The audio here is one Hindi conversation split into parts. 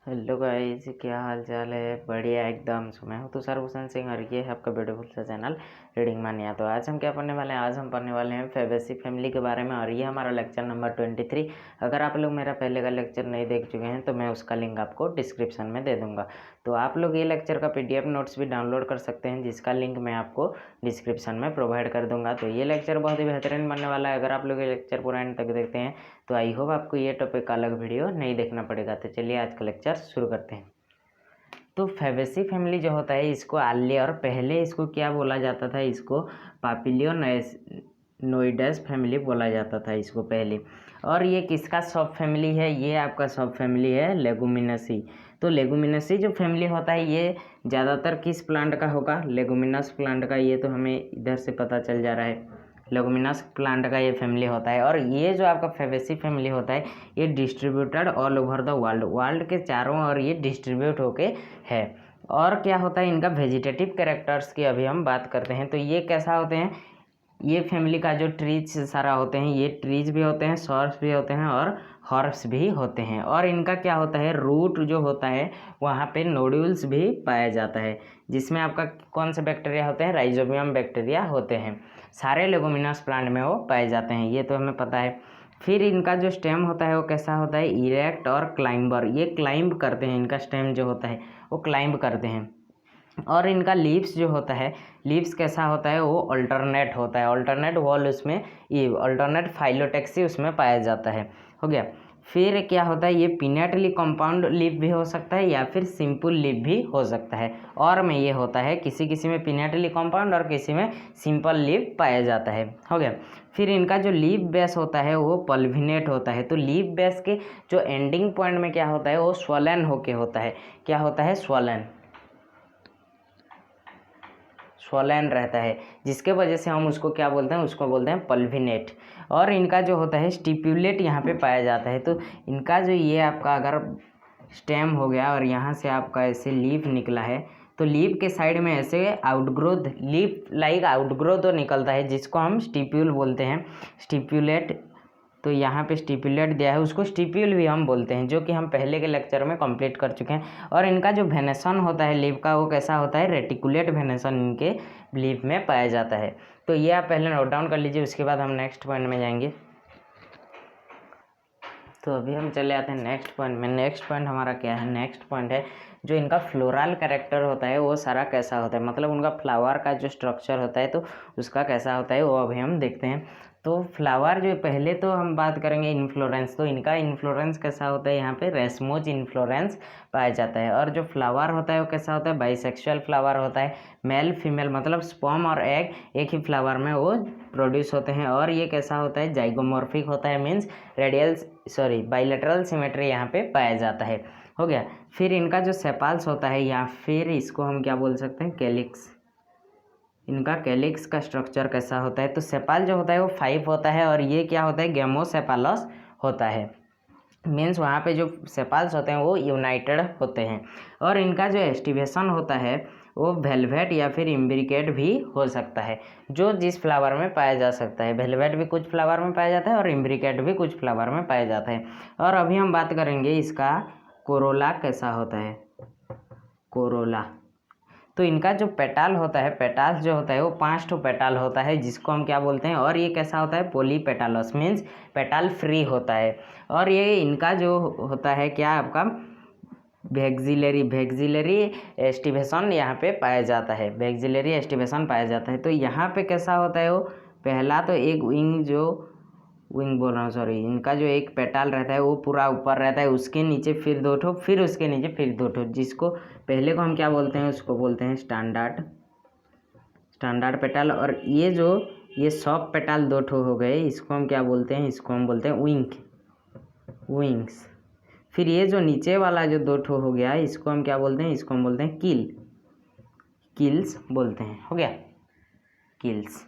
हेलो गाइस, क्या हाल चाल है। बढ़िया एकदम। मैं हूँ तुषार भूषण सिंह और ये है आपका ब्यूटीफुल सा चैनल रीडिंग मानिया। तो आज हम क्या पढ़ने वाले हैं, आज हम पढ़ने वाले हैं फैबेसी फैमिली के बारे में और ये हमारा लेक्चर नंबर 23। अगर आप लोग मेरा पहले का लेक्चर नहीं देख चुके हैं तो मैं उसका लिंक आपको डिस्क्रिप्शन में दे दूँगा। तो आप लोग ये लेक्चर का PDF नोट्स भी डाउनलोड कर सकते हैं, जिसका लिंक मैं आपको डिस्क्रिप्शन में प्रोवाइड कर दूँगा। तो ये लेक्चर बहुत ही बेहतरीन बनने वाला है। अगर आप लोग ये लेक्चर पूरा एंड तक देखते हैं तो आई होप आपको ये टॉपिक का अलग वीडियो नहीं देखना पड़ेगा। तो चलिए आज का लेक्चर शुरू करते हैं। तो फैबेसी फैमिली जो होता है, इसको आल्ले और पहले इसको क्या बोला जाता था, इसको पापिलियोनोइडस फैमिली बोला जाता था इसको पहले। और ये किसका सब फैमिली है, ये आपका सब फैमिली है लेगुमिनसी। तो लेगुमिनसी जो फैमिली होता है ये ज़्यादातर किस प्लांट का होगा, लेगुमिनस प्लांट का। ये तो हमें इधर से पता चल जा रहा है, लेगुमिनस प्लांट का ये फैमिली होता है। और ये जो आपका फैबेसी फैमिली होता है ये distributed all over the world के चारों ओर ये डिस्ट्रीब्यूट होके है। और क्या होता है, इनका वेजिटेटिव कैरेक्टर्स की अभी हम बात करते हैं। तो ये कैसा होते हैं, ये फैमिली का जो ट्रीज सारा होते हैं, ये ट्रीज भी होते हैं, सॉर्स भी होते हैं और हॉर्ब्स भी होते हैं। और इनका क्या होता है, रूट जो होता है वहाँ पे नोड्यूल्स भी पाया जाता है, जिसमें आपका कौन से बैक्टीरिया होते हैं, राइजोबियम बैक्टीरिया होते हैं। सारे लेगुमिनस प्लांट में वो पाए जाते हैं, ये तो हमें पता है। फिर इनका जो स्टेम होता है वो कैसा होता है, इरेक्ट और क्लाइंबर। ये क्लाइंब करते हैं, इनका स्टेम जो होता है वो क्लाइंब करते हैं। और इनका लीव्स जो होता है, लीव्स कैसा होता है, वो अल्टरनेट होता है, अल्टरनेट वॉल उसमें, ये अल्टरनेट फाइलोटेक्सी उसमें पाया जाता है। हो गया। फिर क्या होता है, ये पिनेटली कंपाउंड लीफ भी हो सकता है या फिर सिंपल लीफ भी हो सकता है। और में ये होता है किसी किसी में पिनेटली कंपाउंड और किसी में सिंपल लीफ पाया जाता है। हो गया। फिर इनका जो लीफ बेस होता है वो पल्विनेट होता है। तो लीफ बेस के जो एंडिंग पॉइंट में क्या होता है, वो स्वलन होके होता है। क्या होता है, स्वलन रहता है, जिसके वजह से हम उसको क्या बोलते हैं, उसको बोलते हैं पल्विनेट। और इनका जो होता है स्टिप्यूलेट यहाँ पे पाया जाता है। तो इनका जो ये आपका अगर स्टेम हो गया और यहाँ से आपका ऐसे लीफ निकला है, तो लीफ के साइड में ऐसे आउटग्रोथ, लीफ लाइक आउटग्रोथ तो निकलता है, जिसको हम स्टिप्यूल बोलते हैं, स्टिप्यूलेट। तो यहाँ पे स्टिप्यूलेट दिया है, उसको स्टिप्यूल भी हम बोलते हैं, जो कि हम पहले के लेक्चर में कंप्लीट कर चुके हैं। और इनका जो वेनेसन होता है लीफ का, वो कैसा होता है, रेटिकुलेट वेनेसन इनके लीफ में पाया जाता है। तो ये आप पहले नोट डाउन कर लीजिए, उसके बाद हम नेक्स्ट पॉइंट में जाएंगे। तो अभी हम चले आते हैं नेक्स्ट पॉइंट में। नेक्स्ट पॉइंट हमारा क्या है, नेक्स्ट पॉइंट है जो इनका फ्लोरल कैरेक्टर होता है वो सारा कैसा होता है, मतलब उनका फ्लावर का जो स्ट्रक्चर होता है तो उसका कैसा होता है वो अभी हम देखते हैं। तो फ्लावर जो पहले तो हम बात करेंगे इन्फ्लोरेंस। तो इनका इन्फ्लोरेंस कैसा होता है, यहाँ पे रेसमोज इन्फ्लोरेंस पाया जाता है। और जो फ्लावर होता है वो कैसा होता है, बाइसेक्सुअल फ्लावर होता है, मेल फीमेल, मतलब स्पर्म और एग एक ही फ्लावर में वो प्रोड्यूस होते हैं। और ये कैसा होता है, जाइगोमॉर्फिक होता है, मीन्स बाइलेटरल सिमेट्री यहाँ पे पाया जाता है। हो गया। फिर इनका जो सेपाल्स होता है या फिर इसको हम क्या बोल सकते हैं, कैलिक्स। इनका कैलिक्स का स्ट्रक्चर कैसा होता है, तो सेपाल जो होता है वो 5 होता है और ये क्या होता है, गेमोसेपालस होता है। मीन्स वहाँ पे जो सेपाल्स होते हैं वो यूनाइटेड होते हैं। और इनका जो एस्टिवेशन होता है वो वेलवेट या फिर इम्ब्रिकेट भी हो सकता है, जो जिस फ्लावर में पाया जा सकता है। वेलवेट भी कुछ फ्लावर में पाया जाता है और इम्ब्रिकेट भी कुछ फ्लावर में पाया जाता है। और अभी हम बात करेंगे इसका कोरोला कैसा होता है, कोरोला। तो इनका जो पेटाल होता है, पेटाल्स जो होता है वो 5 पेटाल होता है, जिसको हम क्या बोलते हैं, और ये कैसा होता है, पॉलीपेटालस, मीन्स पेटाल फ्री होता है। और ये इनका जो होता है क्या आपका वैक्सिलरी एस्टिवेशन यहाँ पे पाया जाता है, वैक्सिलरी एस्टिवेशन पाया जाता है। तो यहाँ पे कैसा होता है, वो पहला तो एक विंग बोल रहा हूँ, सॉरी, इनका जो एक पेटाल रहता है वो पूरा ऊपर रहता है, उसके नीचे फिर 2 ठो, फिर उसके नीचे फिर 2 ठो, जिसको पहले को हम क्या बोलते हैं, उसको बोलते हैं स्टैंडर्ड पेटाल। और ये सॉफ्ट पेटाल 2 ठो हो गए, इसको हम क्या बोलते हैं, इसको हम बोलते हैं विंग्स। फिर ये जो नीचे वाला जो 2 ठो हो गया, इसको हम क्या बोलते हैं, इसको हम बोलते हैं किल्स बोलते हैं। हो गया, किल्स।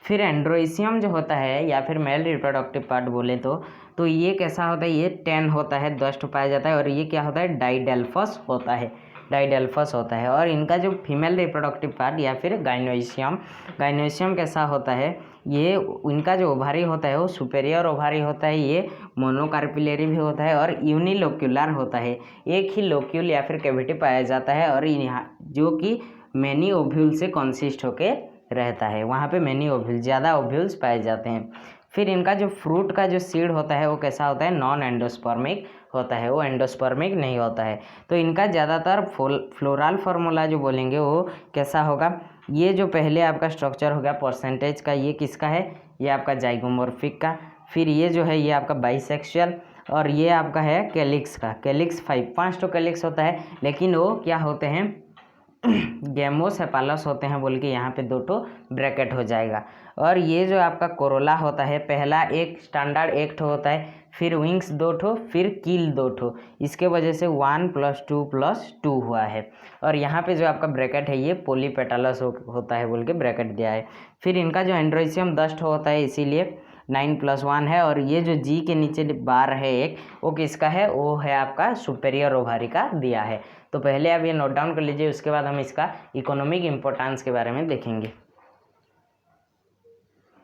फिर एंड्रोइसियम जो होता है या फिर मेल रिप्रोडक्टिव पार्ट बोले तो ये कैसा होता है, ये 10 होता है, 10 पाया जाता है। और ये क्या होता है, डाइडेल्फस होता है, डाइडेल्फस होता है। और इनका जो फीमेल रिप्रोडक्टिव पार्ट या फिर गाइनोइशियम, गाइनोइशियम कैसा होता है, ये इनका जो ओवारी होता है वो सुपेरियर ओवारी होता है, ये मोनोकार्पिलरी भी होता है और यूनिलोक्यूलर होता है। एक ही लोक्यूल या फिर कैविटी पाया जाता है और यहाँ जो कि मैनी ओव्यूल से कंसिस्ट होके रहता है, वहाँ पे मैनी ओव्यूल, ज़्यादा ओव्यूल्स पाए जाते हैं। फिर इनका जो फ्रूट का जो सीड होता है वो कैसा होता है, नॉन एंडोस्पर्मिक होता है, वो एंडोस्पर्मिक नहीं होता है। तो इनका ज़्यादातर फ्लोरल फार्मूला जो बोलेंगे वो कैसा होगा, ये जो पहले आपका स्ट्रक्चर हो गया परसेंटेज का, ये किसका है, ये आपका जाइगोमॉर्फिक का। फिर ये जो है ये आपका बाइसेक्सुअल, और ये आपका है कैलिक्स का। कैलिक्स 5 तो कैलिक्स होता है, लेकिन वो क्या होते हैं, गैमोसेफालस होते हैं बोल के यहाँ पे 2 ठो ब्रैकेट हो जाएगा। और ये जो आपका कोरोला होता है, पहला एक स्टैंडर्ड 1 ठो होता है, फिर विंग्स 2 ठो, फिर कील 2 ठो, इसके वजह से 1 + 2 + 2 हुआ है। और यहाँ पे जो आपका ब्रैकेट है ये पोलीपेटालस होता है बोल के ब्रैकेट दिया है। फिर इनका जो एंड्रोइशियम 10 ठो होता है, इसीलिए 9 + 1 है। और ये जो जी के नीचे बार है एक, वो किसका है, वो है आपका सुपेरियर ओवारी का दिया है। तो पहले आप ये नोट डाउन कर लीजिए, उसके बाद हम इसका इकोनॉमिक इम्पोर्टेंस के बारे में देखेंगे।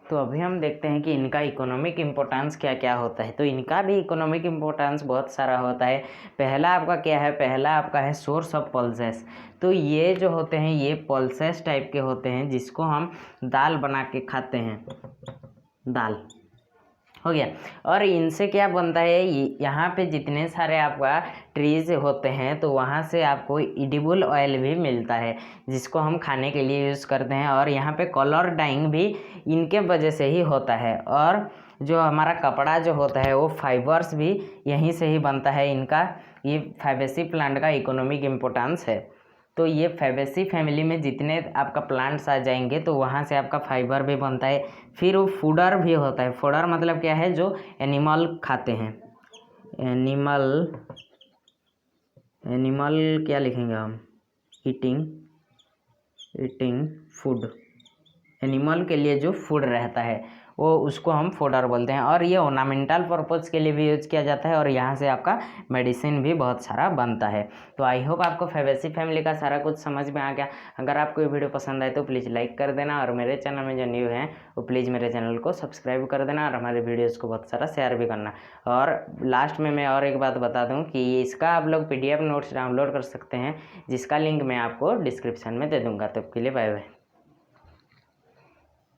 तो अभी हम देखते हैं कि इनका इकोनॉमिक इम्पोर्टेंस क्या क्या होता है। तो इनका भी इकोनॉमिक इम्पोर्टेंस बहुत सारा होता है। पहला आपका क्या है, पहला आपका है सोर्स ऑफ पल्सेस। तो ये जो होते हैं ये पल्सेस टाइप के होते हैं, जिसको हम दाल बना के खाते हैं, दाल हो गया। और इनसे क्या बनता है, यहाँ पे जितने सारे आपका ट्रीज होते हैं तो वहाँ से आपको एडिबल ऑयल भी मिलता है, जिसको हम खाने के लिए यूज़ करते हैं। और यहाँ पे कलर डाइंग भी इनके वजह से ही होता है। और जो हमारा कपड़ा जो होता है वो फाइबर्स भी यहीं से ही बनता है। इनका ये फैबेसी प्लांट का इकोनॉमिक इम्पोर्टेंस है। तो ये फैबेसी फैमिली में जितने आपका प्लांट्स आ जाएंगे तो वहाँ से आपका फाइबर भी बनता है। फिर वो फूडर भी होता है। फूडर मतलब क्या है, जो एनिमल खाते हैं, एनिमल क्या लिखेंगे हम, ईटिंग फूड, एनिमल के लिए जो फूड रहता है वो उसको हम फूडर बोलते हैं। और ये ऑर्नामेंटल पर्पज़ के लिए भी यूज किया जाता है और यहाँ से आपका मेडिसिन भी बहुत सारा बनता है। तो आई होप आपको फैबेसी फैमिली का सारा कुछ समझ में आ गया। अगर आपको ये वीडियो पसंद आए तो प्लीज़ लाइक कर देना, और मेरे चैनल में जो न्यू है वो प्लीज़ मेरे चैनल को सब्सक्राइब कर देना, और हमारे वीडियोज़ को बहुत सारा शेयर भी करना। और लास्ट में मैं और एक बात बता दूँ कि इसका आप लोग PDF नोट्स डाउनलोड कर सकते हैं, जिसका लिंक मैं आपको डिस्क्रिप्शन में दे दूँगा। तब के लिए बाय बाय।